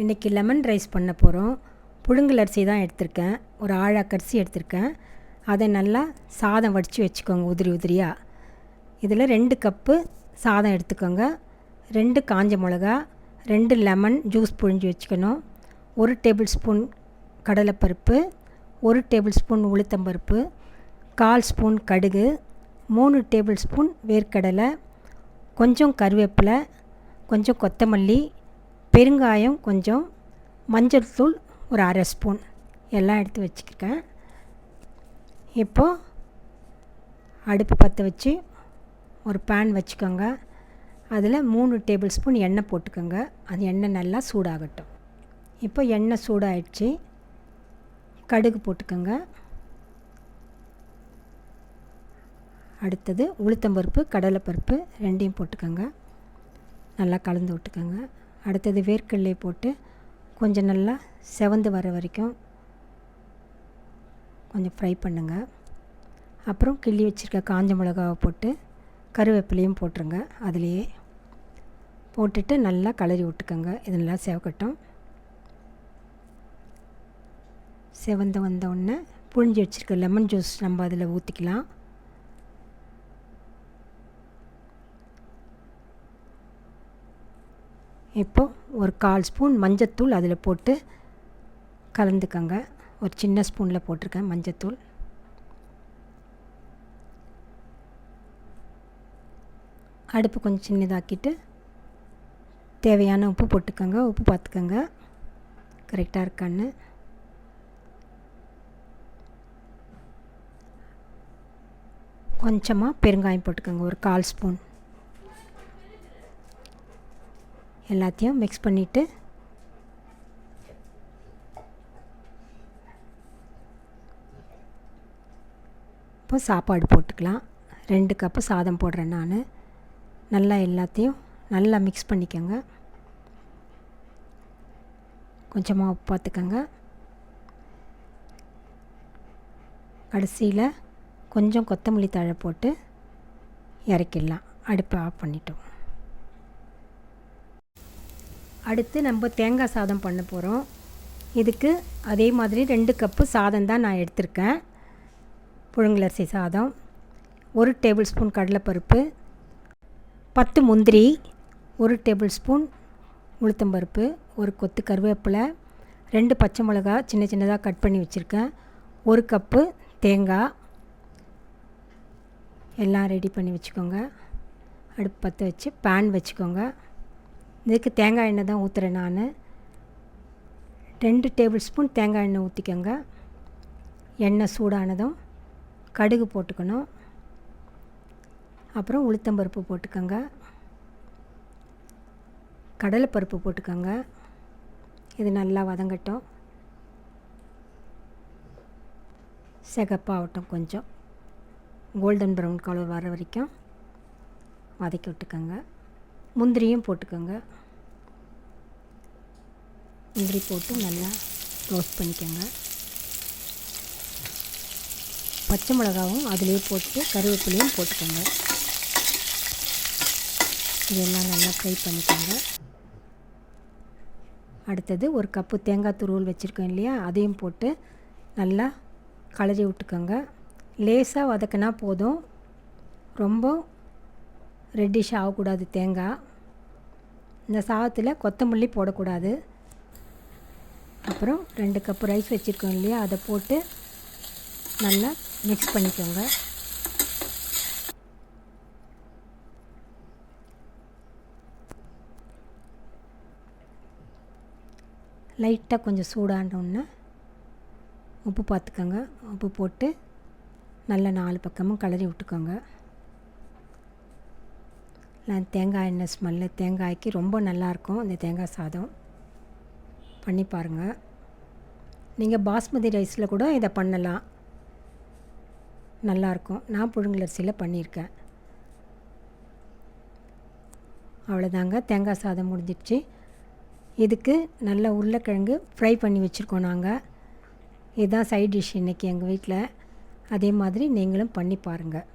இன்றைக்கி lemon rice பண்ண போகிறோம். புழுங்கல் அரிசி தான் எடுத்திருக்கேன். ஒரு ஆழாக்கரிசி எடுத்திருக்கேன். அதை நல்லா சாதம் வடித்து வச்சுக்கோங்க உதிரி உதிரியாக. இதில் 2 கப்பு சாதம் எடுத்துக்கோங்க. 2 காஞ்ச மிளகா, 2 லெமன் ஜூஸ் புழிஞ்சு வச்சுக்கணும். 1 டேபிள் ஸ்பூன் கடலைப்பருப்பு, 1 டேபிள் ஸ்பூன் உளுத்தம்பருப்பு, 1/4 ஸ்பூன் கடுகு, 3 டேபிள் ஸ்பூன் வேர்க்கடலை, கொஞ்சம் கருவேப்பிலை, கொஞ்சம் கொத்தமல்லி, பெருங்காயம் கொஞ்சம், மஞ்சள் தூள் ஒரு 1/2 ஸ்பூன் எல்லாம் எடுத்து வச்சுருக்கேன். இப்போது அடுப்பு பற்ற வச்சு ஒரு பேன் வச்சுக்கோங்க. அதில் 3 டேபிள் ஸ்பூன் எண்ணெய் போட்டுக்கோங்க. அது எண்ணெய் நல்லா சூடாகட்டும். இப்போ எண்ணெய் சூடாகிடுச்சு. கடுகு போட்டுக்கோங்க. அடுத்தது உளுத்தம்பருப்பு, கடலைப்பருப்பு 2யும் போட்டுக்கோங்க. நல்லா கலந்து விட்டுக்கோங்க. அடுத்தது வேர்க்கடலை போட்டு கொஞ்சம் நல்லா செவந்து வர வரைக்கும் கொஞ்சம் ஃப்ரை பண்ணுங்கள். அப்புறம் கிள்ளி வச்சுருக்க காஞ்ச மிளகாவை போட்டு கருவேப்பிலையும் போட்டுருங்க. அதுலேயே போட்டுட்டு நல்லா கலரி விட்டுக்கோங்க. இது நல்லா செவக்கட்டும். செவந்து வந்தோடனே புழிஞ்சு வச்சுருக்க லெமன் ஜூஸ் நம்ம அதில் ஊற்றிக்கலாம். இப்போது ஒரு 1/4 ஸ்பூன் மஞ்சத்தூள் அதில் போட்டு கலந்துக்கங்க. ஒரு சின்ன ஸ்பூனில் போட்டிருக்கேன் மஞ்சத்தூள். அடுப்பு கொஞ்சம் சின்னதாக்கிட்டு தேவையான உப்பு போட்டுக்கோங்க. உப்பு பார்த்துக்கோங்க கரெக்டாக இருக்கான்னு. கொஞ்சமாக பெருங்காயம் போட்டுக்கோங்க, ஒரு 1/4 ஸ்பூன். எல்லாத்தையும் மிக்ஸ் பண்ணிவிட்டு இப்போ சாப்பாடு போட்டுக்கலாம். 2 கப்பு சாதம் போடுறேன் நான். நல்லா எல்லாத்தையும் நல்லா மிக்ஸ் பண்ணிக்கோங்க. கொஞ்சமாக உப்பு பார்த்துக்கோங்க. கடைசியில் கொஞ்சம் கொத்தமல்லி தழை போட்டு இறக்கிடலாம். அடுப்பை ஆஃப் பண்ணிட்டோம். அடுத்து நம்ம தேங்காய் சாதம் பண்ண போகிறோம். இதுக்கு அதே மாதிரி 2 கப்பு சாதம் தான் நான் எடுத்திருக்கேன். புழுங்கலரிசி சாதம், 1 டேபிள் ஸ்பூன் கடலைப்பருப்பு, 10 முந்திரி, 1 டேபிள் ஸ்பூன் உளுத்தம்பருப்பு, ஒரு கொத்து கருவேப்பிலை, 2 பச்சை மிளகா சின்ன சின்னதாக கட் பண்ணி வச்சுருக்கேன், 1 கப்பு தேங்காய். எல்லாம் ரெடி பண்ணி வச்சுக்கோங்க. அடுப்பு பற்ற வச்சு பேன் வச்சுக்கோங்க. இதுக்கு தேங்காய் எண்ணெய் தான் ஊற்றுறேன் நான். 2 டேபிள் ஸ்பூன் தேங்காய் எண்ணெய் ஊற்றிக்கோங்க. எண்ணெய் சூடானதும் கடுகு போட்டுக்கணும். அப்புறம் உளுத்தம்பருப்பு போட்டுக்கோங்க. கடலைப்பருப்பு போட்டுக்கோங்க. இது நல்லா வதங்கட்டும். சிகப்பாகட்டும். கொஞ்சம் கோல்டன் ப்ரௌன் கலர் வர வரைக்கும் வதக்கி விட்டுக்கோங்க. முந்திரியும் போட்டுக்கோங்க. முந்திரி போட்டு நல்லா ரோஸ்ட் பண்ணிக்கோங்க. பச்சை மிளகாவும் அதிலே போட்டு கருவேப்பிலையும் போட்டுக்கோங்க. இதெல்லாம் நல்லா ஃப்ரை பண்ணிக்கோங்க. அடுத்தது ஒரு கப்பு தேங்காய் துருவல் வச்சுருக்கோம் இல்லையா, அதையும் போட்டு நல்லா கலரி விட்டுக்கோங்க. லேசாக வதக்கினா போதும், ரொம்ப ரெட்டிஷ் ஆகக்கூடாது தேங்காய். இந்த சாதத்தில் கொத்தமல்லி போடக்கூடாது. அப்புறம் 2 கப்பு ரைஸ் வச்சுருக்கோம் இல்லையா, அதை போட்டு நல்லா மிக்ஸ் பண்ணிக்கோங்க. லைட்டாக கொஞ்சம் சூடானோடனே உப்பு பார்த்துக்கோங்க. உப்பு போட்டு நல்லா 4 பக்கமும் கலரி விட்டுக்கோங்க. தேங்காய் எண்ணெய் ஸ்மெல்லு தேங்காய்க்கு ரொம்ப நல்லாயிருக்கும். இந்த தேங்காய் சாதம் பண்ணி பாருங்கள். நீங்கள் பாஸ்மதி ரைஸில் கூட இதை பண்ணலாம், நல்லாயிருக்கும். நான் புழுங்கலரிசியில் பண்ணியிருக்கேன். அவ்வளோதாங்க, தேங்காய் சாதம் முடிஞ்சிடுச்சு. இதுக்கு நல்ல உருளைக்கிழங்கு ஃப்ரை பண்ணி வச்சுருக்கோம் நாங்கள். இதுதான் சைட் டிஷ் இன்றைக்கி எங்கள் வீட்டில். அதே மாதிரி நீங்களும் பண்ணி பாருங்கள்.